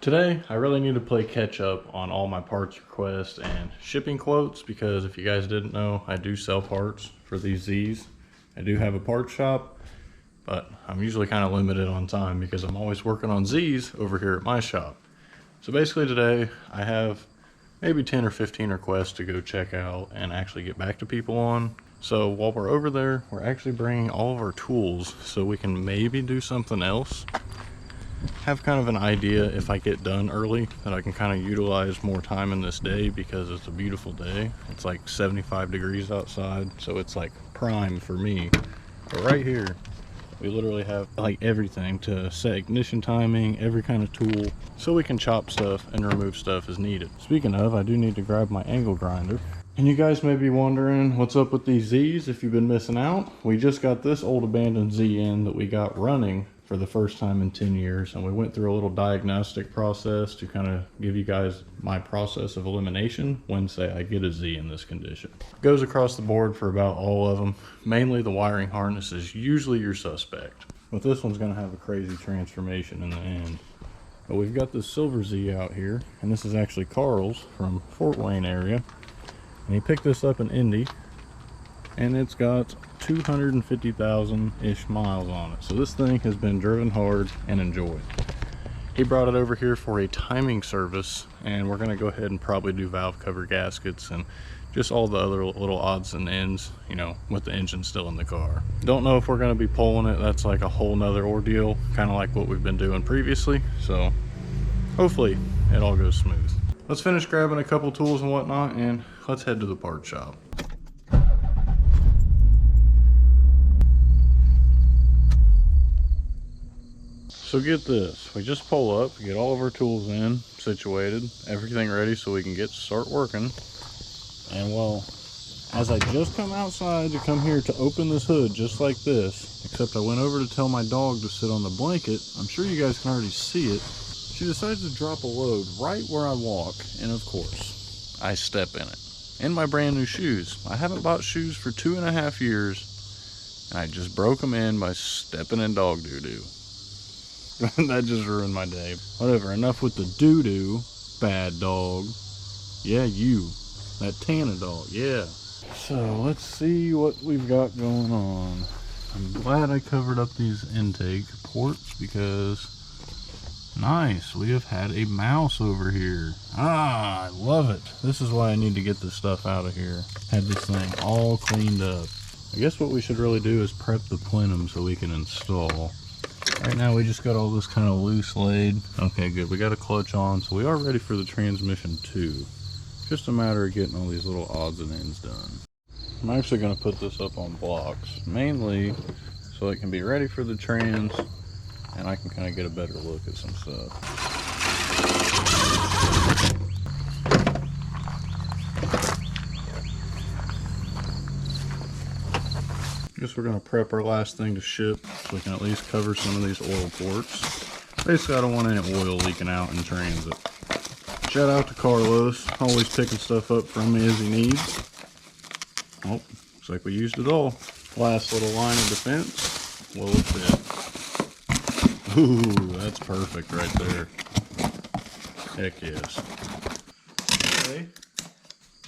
Today, I really need to play catch up on all my parts requests and shipping quotes because if you guys didn't know, I do sell parts for these Z's. I do have a parts shop, but I'm usually kind of limited on time because I'm always working on Z's over here at my shop. So basically today, I have maybe 10 or 15 requests to go check out and actually get back to people on. So while we're over there, we're actually bringing all of our tools so we can maybe do something else. Have kind of an idea if I get done early that I can kind of utilize more time in this day because it's a beautiful day. It's like 75 degrees outside, so it's like prime for me. But right here, we literally have like everything to set ignition timing, every kind of tool, so we can chop stuff and remove stuff as needed. Speaking of, I do need to grab my angle grinder. And you guys may be wondering what's up with these Z's if you've been missing out. We just got this old abandoned Z in that we got running for the first time in 10 years, and we went through a little diagnostic process to kind of give you guys my process of elimination when, say, I get a Z in this condition. Goes across the board for about all of them. Mainly the wiring harness is usually your suspect, but this one's going to have a crazy transformation in the end. But we've got this silver Z out here, and this is actually Carl's from Fort Wayne area, and he picked this up in Indy, and it's got 250,000-ish miles on it. So this thing has been driven hard and enjoyed. He brought it over here for a timing service, and we're going to go ahead and probably do valve cover gaskets and just all the other little odds and ends, you know, with the engine still in the car. Don't know if we're going to be pulling it. That's like a whole nother ordeal, kind of like what we've been doing previously. So hopefully it all goes smooth. Let's finish grabbing a couple tools and whatnot, and let's head to the part shop. So get this, we just pull up, get all of our tools in, situated, everything ready so we can start working. And well, as I just come outside to come here to open this hood just like this, except I went over to tell my dog to sit on the blanket, I'm sure you guys can already see it, she decides to drop a load right where I walk, and of course, I step in it. In my brand new shoes. I haven't bought shoes for 2.5 years, and I just broke them in by stepping in dog doo-doo. That just ruined my day. Whatever, enough with the doo-doo, bad dog. Yeah, you. That Tana dog, yeah. So, let's see what we've got going on. I'm glad I covered up these intake ports because... nice, we have had a mouse over here. Ah, I love it. This is why I need to get this stuff out of here. Had this thing all cleaned up. I guess what we should really do is prep the plenum so we can install. Right now we just got all this kind of loose laid. Okay, good. We got a clutch on, so we are ready for the transmission too. Just a matter of getting all these little odds and ends done. I'm actually going to put this up on blocks, mainly so it can be ready for the trans, and I can kind of get a better look at some stuff. Guess we're going to prep our last thing to ship so we can at least cover some of these oil ports. Basically, I don't want any oil leaking out in transit. Shout out to Carlos, always picking stuff up from me as he needs. Oh, looks like we used it all. Last little line of defense. Will it fit? Ooh, that's perfect right there. Heck yes. Okay,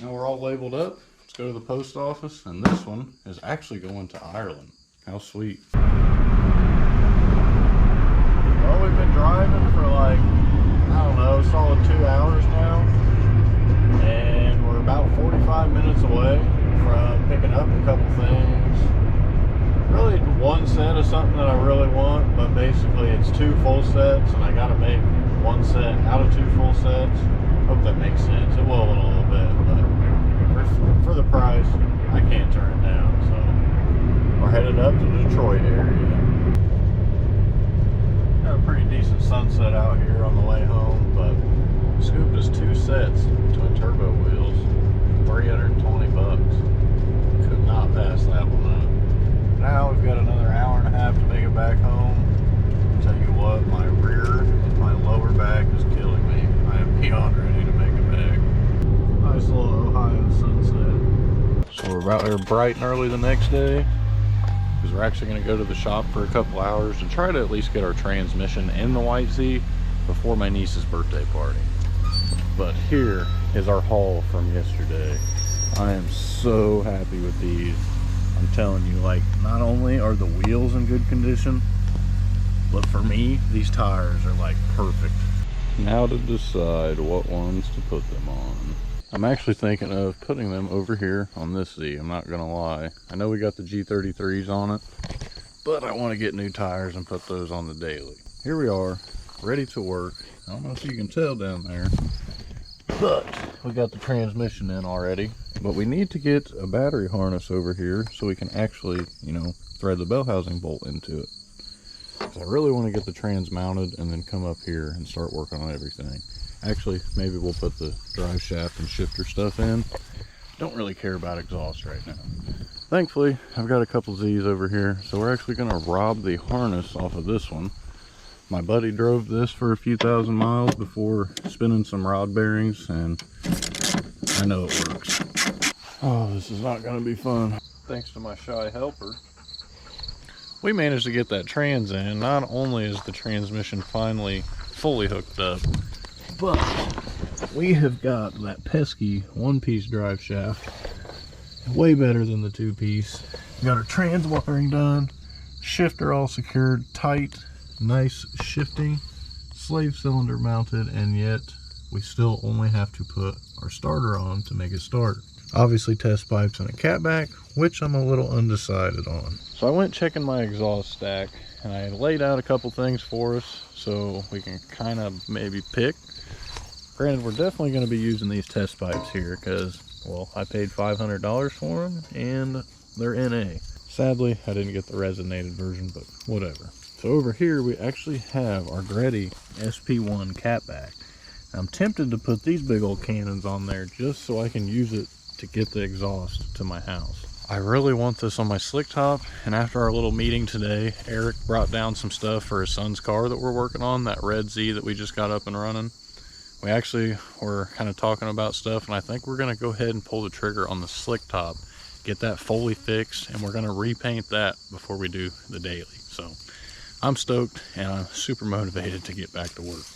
now we're all labeled up. Go to the post office, and this one is actually going to Ireland. How sweet. Well, we've been driving for like, I don't know, solid 2 hours now, and we're about 45 minutes away from picking up a couple things. Really one set of something that I really want, but basically it's 2 full sets, and I gotta make 1 set out of 2 full sets. Hope that makes sense. It will in a little bit, but for the price, I can't turn it down. So we're headed up to the Detroit area. Got a pretty decent sunset out here on the way home, but scooped us 2 sets, twin turbo wheels, 320 bucks. Could not pass that one up. Now we've got another hour and a half to make it back home. Tell you what, my rear and my lower back is killing me. I am beyond ready to make it back. Nice little Ohio sunset. So we're about there bright and early the next day because we're actually going to go to the shop for a couple hours to try to at least get our transmission in the White Z before my niece's birthday party. But here is our haul from yesterday. I am so happy with these. I'm telling you, like, not only are the wheels in good condition, but for me, these tires are like perfect. Now to decide what ones to put them on. I'm actually thinking of putting them over here on this Z, I'm not gonna lie. I know we got the G33s on it, but I want to get new tires and put those on the daily. Here we are, ready to work. I don't know if you can tell down there, but we got the transmission in already. But we need to get a battery harness over here so we can actually, you know, thread the bell housing bolt into it. I really want to get the trans mounted and then come up here and start working on everything. Actually, maybe we'll put the drive shaft and shifter stuff in. Don't really care about exhaust right now. Thankfully, I've got a couple Z's over here, so we're actually going to rob the harness off of this one. My buddy drove this for a few thousand miles before spinning some rod bearings, and I know it works. Oh, this is not going to be fun. Thanks to my shy helper, we managed to get that trans in. Not only is the transmission finally fully hooked up, but we have got that pesky one-piece drive shaft way better than the two-piece. Got our trans wiring done, shifter all secured tight, nice shifting, slave cylinder mounted, and yet we still only have to put our starter on to make it start. Obviously test pipes and a catback, which I'm a little undecided on. So I went checking my exhaust stack, and I laid out a couple things for us so we can kind of maybe pick. Granted, we're definitely going to be using these test pipes here because, well, I paid $500 for them and they're NA. Sadly, I didn't get the resonated version, but whatever. So over here we actually have our Greddy SP1 catback. I'm tempted to put these big old cannons on there just so I can use it to get the exhaust to my house. I really want this on my slick top, and after our little meeting today, Eric brought down some stuff for his son's car that we're working on, that red Z that we just got up and running. We actually were kind of talking about stuff, and I think we're going to go ahead and pull the trigger on the slick top, get that fully fixed, and we're going to repaint that before we do the daily. So I'm stoked, and I'm super motivated to get back to work.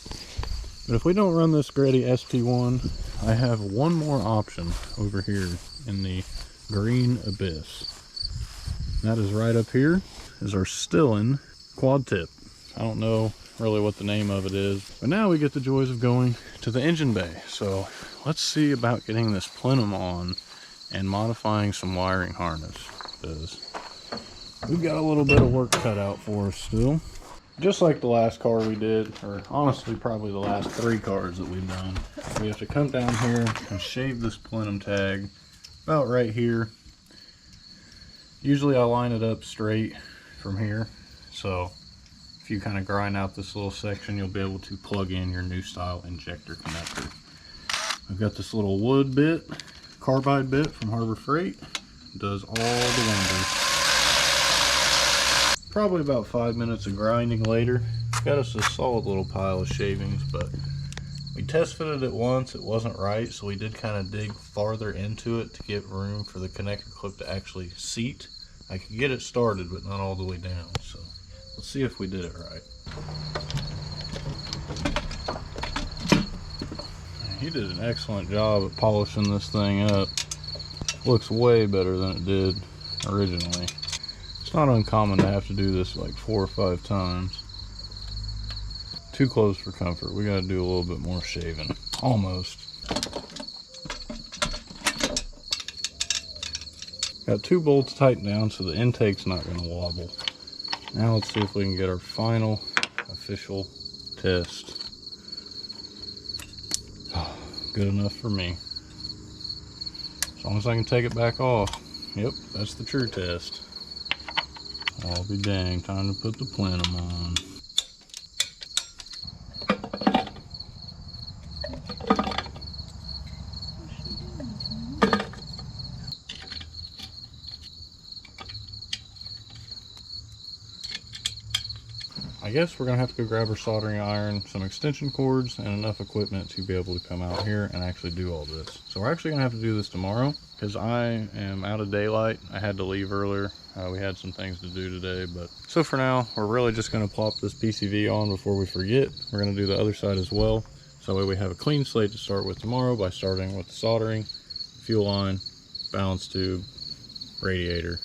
But if we don't run this Greddy SP1, I have one more option over here in the green abyss. That is right up here is our Stillin quad tip. I don't know really what the name of it is, but now we get the joys of going to the engine bay. So let's see about getting this plenum on and modifying some wiring harness, because we've got a little bit of work cut out for us still. Just like the last car we did, or honestly probably the last 3 cars that we've done, we have to come down here and shave this plenum tag about right here. Usually I line it up straight from here, so if you kind of grind out this little section, you'll be able to plug in your new style injector connector. I've got this little wood bit, carbide bit from Harbor Freight. It does all the wonders. Probably about 5 minutes of grinding later, got us a solid little pile of shavings, but we test fitted it once, it wasn't right, so we did kind of dig farther into it to get room for the connector clip to actually seat. I could get it started, but not all the way down, so let's see if we did it right. He did an excellent job at polishing this thing up. Looks way better than it did originally. It's not uncommon to have to do this like 4 or 5 times. Too close for comfort. We gotta do a little bit more shaving. Almost. Got 2 bolts tightened down so the intake's not gonna wobble. Now let's see if we can get our final official test. Oh, good enough for me. As long as I can take it back off. Yep, that's the true test. I'll be dang, time to put the plenum on. I guess we're gonna have to go grab our soldering iron, some extension cords, and enough equipment to be able to come out here and actually do all this. So we're actually gonna have to do this tomorrow because I am out of daylight. I had to leave earlier. We had some things to do today, but so for now, we're really just gonna plop this PCV on before we forget. We're gonna do the other side as well. So that way we have a clean slate to start with tomorrow by starting with the soldering, fuel line, balance tube, radiator,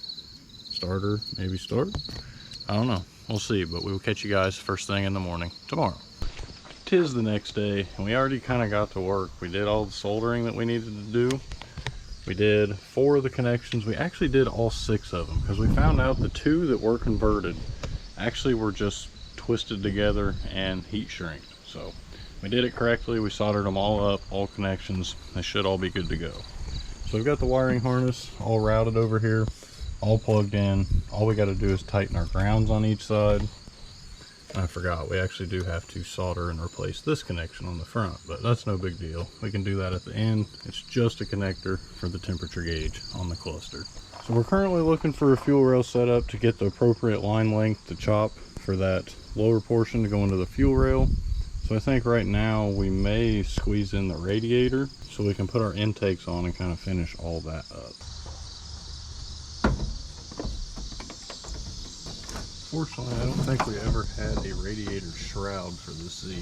starter, maybe start. I don't know. We'll see, but we will catch you guys first thing in the morning tomorrow. 'Tis the next day, and we already kind of got to work. We did all the soldering that we needed to do. We did 4 of the connections. We actually did all 6 of them because we found out the 2 that were converted actually were just twisted together and heat shrinked. So we did it correctly. We soldered them all up, all connections. They should all be good to go. So we've got the wiring harness all routed over here, all plugged in. All we got to do is tighten our grounds on each side. I forgot, we actually do have to solder and replace this connection on the front, but that's no big deal. We can do that at the end. It's just a connector for the temperature gauge on the cluster. So we're currently looking for a fuel rail setup to get the appropriate line length to chop for that lower portion to go into the fuel rail. So I think right now we may squeeze in the radiator so we can put our intakes on and kind of finish all that up. Fortunately, I don't think we ever had a radiator shroud for this Z.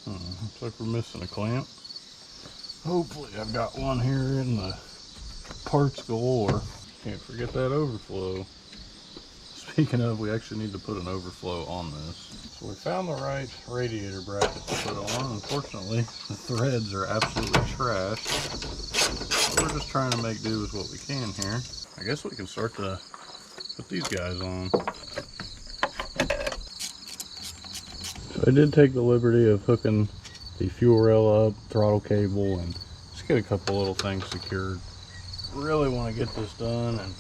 Looks like we're missing a clamp. Hopefully I've got one here in the parts galore. Can't forget that overflow. Speaking of, we actually need to put an overflow on this. So we found the right radiator bracket to put on. Unfortunately, the threads are absolutely trash. So we're just trying to make do with what we can here. I guess we can start to put these guys on. So I did take the liberty of hooking the fuel rail up, throttle cable, and just get a couple little things secured. Really want to get this done, and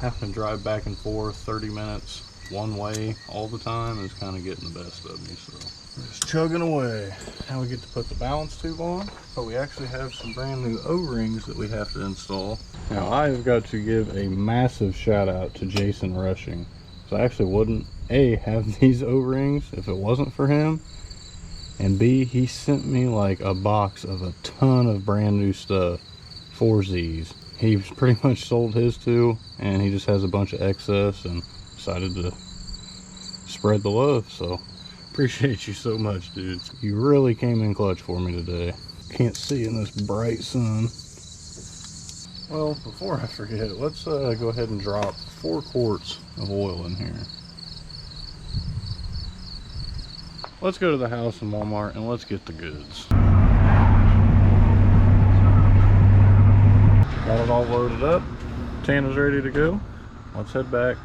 having to drive back and forth 30 minutes one way all the time is kind of getting the best of me. So we're just chugging away. Now we get to put the balance tube on, but we actually have some brand new O-rings that we have to install. Now I've got to give a massive shout out to Jason Rushing. So I actually wouldn't A, have these O-rings if it wasn't for him, and B, he sent me like a box of a ton of brand new stuff for Z's. He pretty much sold his too, and he just has a bunch of excess and decided to spread the love. So appreciate you so much, dude. You really came in clutch for me today. Can't see in this bright sun. Well, before I forget, let's go ahead and drop 4 quarts of oil in here. Let's go to the house in Walmart and let's get the goods. Got it all loaded up. Tan is ready to go. Let's head back,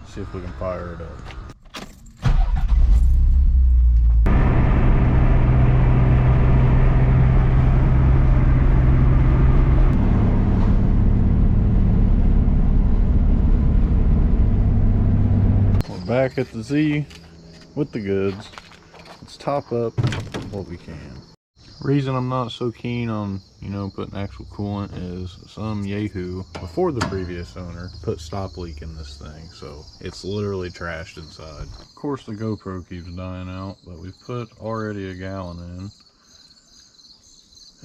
see if we can fire it up. Back at the Z with the goods. Let's top up what we can. Reason I'm not so keen on, putting actual coolant is some yahoo before the previous owner put stop leak in this thing, so it's literally trashed inside. Of course the GoPro keeps dying out, but we've put already a gallon in.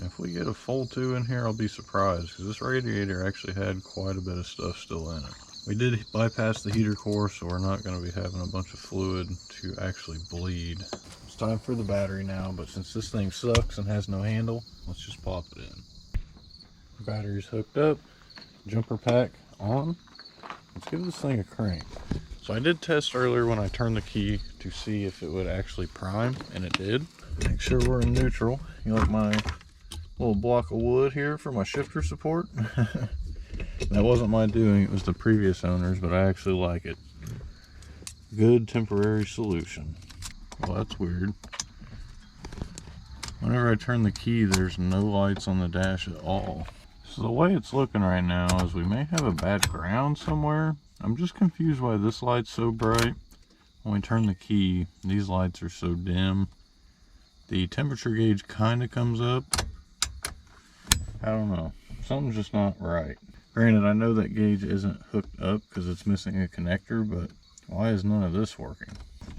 If we get a full 2 in here, I'll be surprised, because this radiator actually had quite a bit of stuff still in it. We did bypass the heater core, so we're not going to be having a bunch of fluid to actually bleed. It's time for the battery now, but since this thing sucks and has no handle, let's just pop it in. The battery's hooked up, jumper pack on. Let's give this thing a crank. So I did test earlier when I turned the key to see if it would actually prime, and it did. Make sure we're in neutral. You like my little block of wood here for my shifter support? That wasn't my doing, it was the previous owner's, but I actually like it. Good temporary solution. Well, that's weird. Whenever I turn the key, there's no lights on the dash at all. So the way it's looking right now is we may have a bad ground somewhere. I'm just confused why this light's so bright. When we turn the key, these lights are so dim. The temperature gauge kind of comes up. I don't know. Something's just not right. Granted, I know that gauge isn't hooked up because it's missing a connector, but Why is none of this working?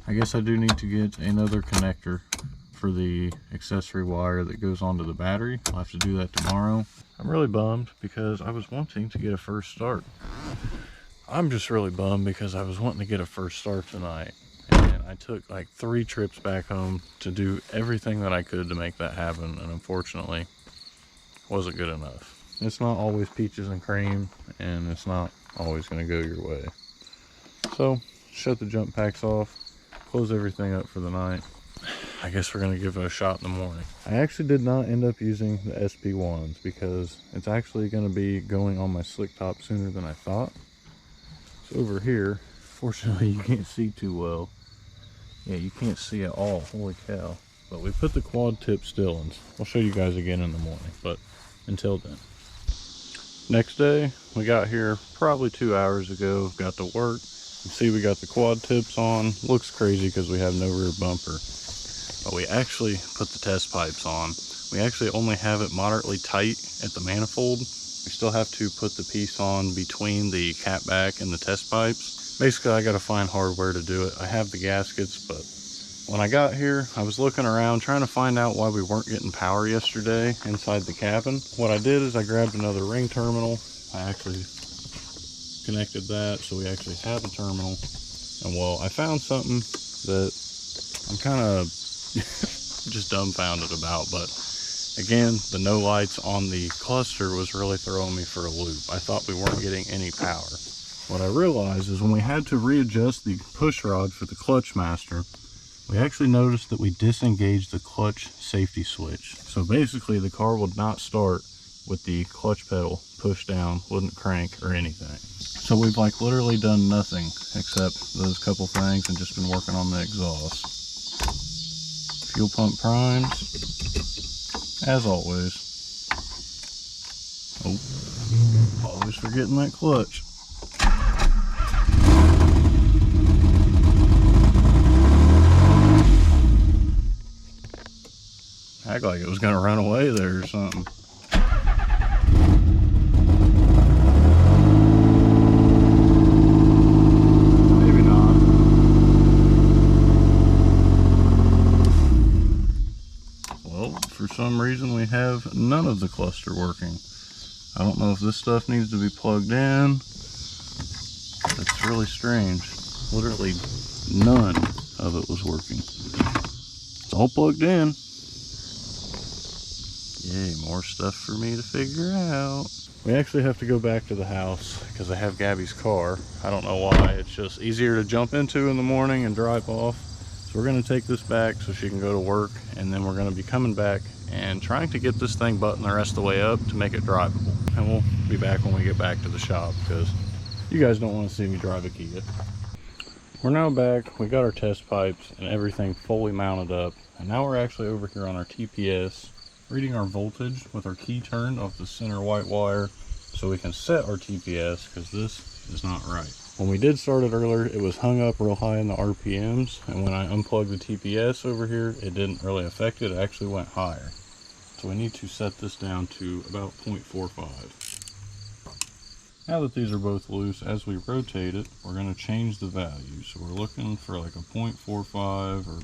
I guess I do need to get another connector for the accessory wire that goes onto the battery. I'll have to do that tomorrow. I'm really bummed because I was wanting to get a first start. I'm just really bummed because I was wanting to get a first start tonight. And I took like 3 trips back home to do everything that I could to make that happen. And unfortunately, wasn't good enough. It's not always peaches and cream, and it's not always going to go your way. So, shut the jump packs off, close everything up for the night. I guess we're going to give it a shot in the morning. I actually did not end up using the SP1s because it's actually going to be going on my slick top sooner than I thought. So over here, fortunately you can't see too well. Yeah, you can't see at all, holy cow. But we put the quad tip still-ins. I'll show you guys again in the morning, but until then. Next day, we got here probably 2 hours ago, got to work. You see we got the quad tips on. Looks crazy because we have no rear bumper. But we actually put the test pipes on. We actually only have it moderately tight at the manifold. We still have to put the piece on between the catback and the test pipes. Basically, I gotta find hardware to do it. I have the gaskets, but when I got here, I was looking around trying to find out why we weren't getting power yesterday inside the cabin. What I did is I grabbed another ring terminal. I actually connected that, so we actually have a terminal. And well, I found something that I'm kind of just dumbfounded about, but again, the no lights on the cluster was really throwing me for a loop. I thought we weren't getting any power. What I realized is when we had to readjust the push rod for the clutch master, we actually noticed that we disengaged the clutch safety switch. So basically the car would not start with the clutch pedal pushed down, wouldn't crank or anything. So we've like literally done nothing except those couple things and just been working on the exhaust. Fuel pump primed, as always. Oh, always forgetting that clutch. Act like it was gonna run away there or something. Maybe not. Well, for some reason we have none of the cluster working. I don't know if this stuff needs to be plugged in. It's really strange. Literally none of it was working. It's all plugged in. Yay, more stuff for me to figure out. We actually have to go back to the house because I have Gabby's car. I don't know why. It's just easier to jump into in the morning and drive off. So we're going to take this back so she can go to work, and then we're going to be coming back and trying to get this thing buttoned the rest of the way up to make it drivable. And we'll be back when we get back to the shop because you guys don't want to see me drive a Kia. We're now back. We got our test pipes and everything fully mounted up. And now we're actually over here on our TPS, reading our voltage with our key turned off the center white wire so we can set our TPS because this is not right. When we did start it earlier, it was hung up real high in the RPMs, and when I unplugged the TPS over here, it didn't really affect it. It actually went higher. So we need to set this down to about 0.45. Now that these are both loose, as we rotate it, we're going to change the value. So we're looking for like a 0.45 or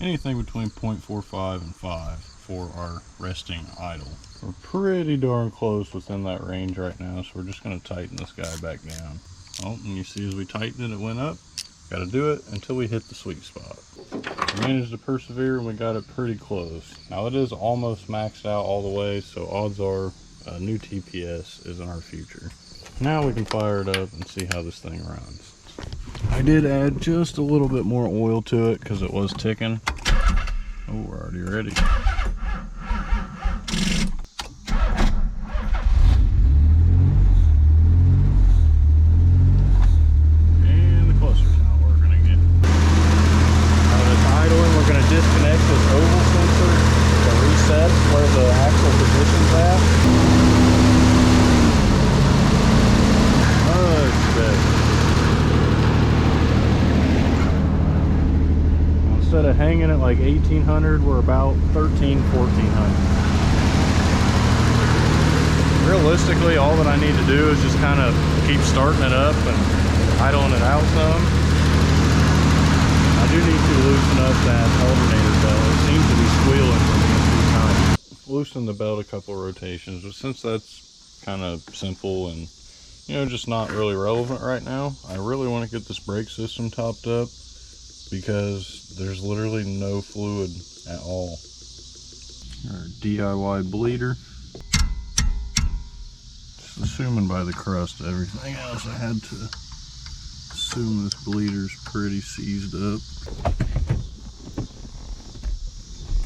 anything between 0.45 and 5 for our resting idle. We're pretty darn close within that range right now, so we're just going to tighten this guy back down. Oh, and you see as we tightened it, it went up. Got to do it until we hit the sweet spot. We managed to persevere and we got it pretty close. Now it is almost maxed out all the way, so odds are a new TPS is in our future. Now we can fire it up and see how this thing runs. I did add just a little bit more oil to it because it was ticking. Oh, we're already ready. And the cluster's not working again. Now that it's idling, we're going to disconnect this oval sensor to reset where the actual position's at. Much better. Instead of hanging at like 1800, we're about 1400. Realistically, all that I need to do is just kind of keep starting it up and idling it out some. I do need to loosen up that alternator belt. It seems to be squealing from being too tight. Loosen the belt a couple of rotations, but since that's kind of simple and, you know, just not really relevant right now, I really want to get this brake system topped up because there's literally no fluid at all. Our DIY bleeder. Just assuming by the crust of everything else, I had to assume this bleeder's pretty seized up.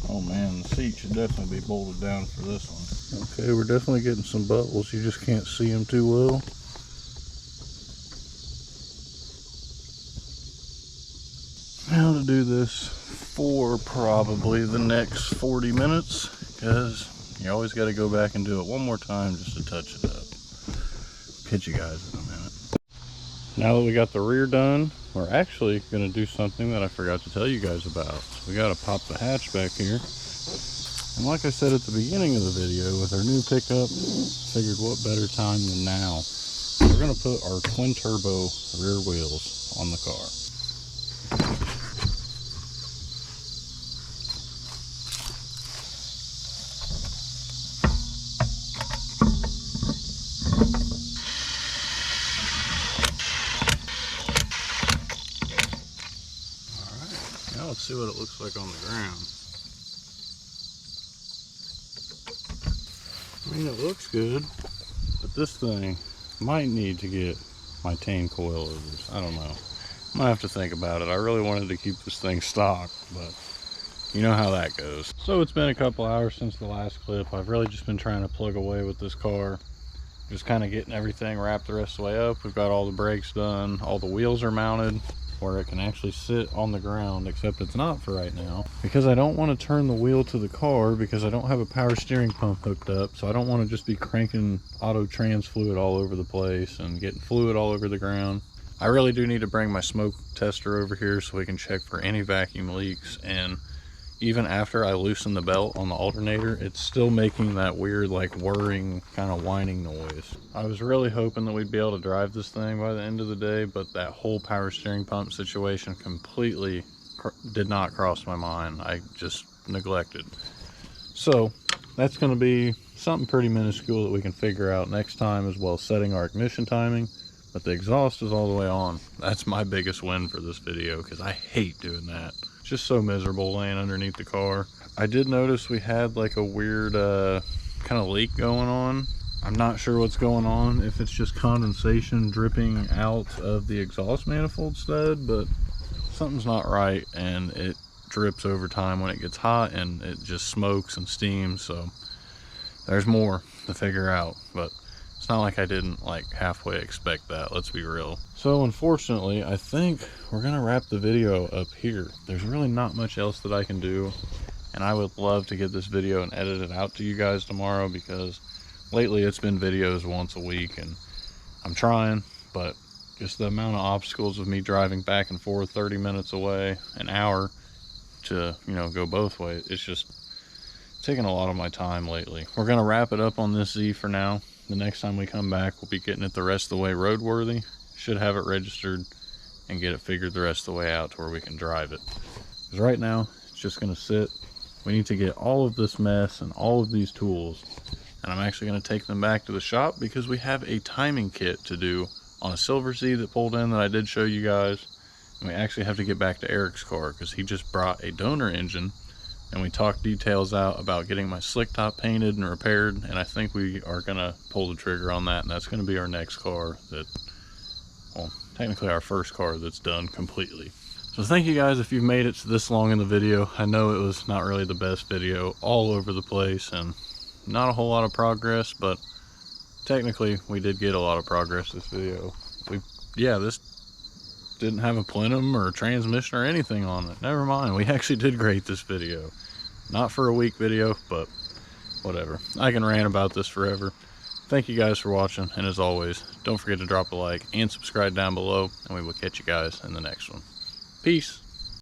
Oh man, the seat should definitely be bolted down for this one. Okay, we're definitely getting some bubbles. You just can't see them too well. Now to do this for probably the next 40 minutes, because you always got to go back and do it one more time just to touch it up. Catch you guys in a minute. Now that we got the rear done, we're actually going to do something that I forgot to tell you guys about. So we got to pop the hatch back here. And like I said at the beginning of the video, with our new pickup, figured what better time than now. We're going to put our twin turbo rear wheels on the car. Now let's see what it looks like on the ground. I mean, it looks good, but this thing might need to get my tane coilovers. I don't know. I might have to think about it. I really wanted to keep this thing stock, but you know how that goes. So it's been a couple hours since the last clip. I've really just been trying to plug away with this car. Just kind of getting everything wrapped the rest of the way up. We've got all the brakes done. All the wheels are mounted where it can actually sit on the ground, except it's not for right now because I don't want to turn the wheel to the car because I don't have a power steering pump hooked up, so I don't want to just be cranking auto trans fluid all over the place and getting fluid all over the ground. I really do need to bring my smoke tester over here so we can check for any vacuum leaks, and even after I loosen the belt on the alternator, it's still making that weird like whirring kind of whining noise. I was really hoping that we'd be able to drive this thing by the end of the day, but that whole power steering pump situation completely did not cross my mind. I just neglected. So that's going to be something pretty minuscule that we can figure out next time, as well as setting our ignition timing. But the exhaust is all the way on. That's my biggest win for this video because I hate doing that. It's just so miserable laying underneath the car. I did notice we had like a weird kind of leak going on. I'm not sure what's going on, if it's just condensation dripping out of the exhaust manifold stud, but something's not right, and it drips over time when it gets hot, and it just smokes and steams. So there's more to figure out, but it's not like I didn't like halfway expect that, let's be real. So unfortunately, I think we're gonna wrap the video up here. There's really not much else that I can do, and I would love to get this video and edit it out to you guys tomorrow, because lately it's been videos once a week, and I'm trying, but just the amount of obstacles of me driving back and forth 30 minutes away, an hour to, you know, go both ways, it's just taking a lot of my time lately. We're gonna wrap it up on this Z for now. The next time we come back, we'll be getting it the rest of the way roadworthy. Should have it registered and get it figured the rest of the way out to where we can drive it. Because right now, it's just gonna sit. We need to get all of this mess and all of these tools, and I'm actually gonna take them back to the shop because we have a timing kit to do on a Silver Z that pulled in that I did show you guys. And we actually have to get back to Eric's car because he just brought a donor engine, and we talked details out about getting my slick top painted and repaired, and I think we are gonna pull the trigger on that, and that's gonna be our next car that, well, technically our first car that's done completely. So thank you guys if you've made it this long in the video. I know it was not really the best video, all over the place and not a whole lot of progress, but technically we did get a lot of progress this video. This didn't have a plenum or a transmission or anything on it. Never mind, we actually did great this video. Not for a week video, but whatever. I can rant about this forever. Thank you guys for watching, and as always, don't forget to drop a like and subscribe down below, and we will catch you guys in the next one. Peace.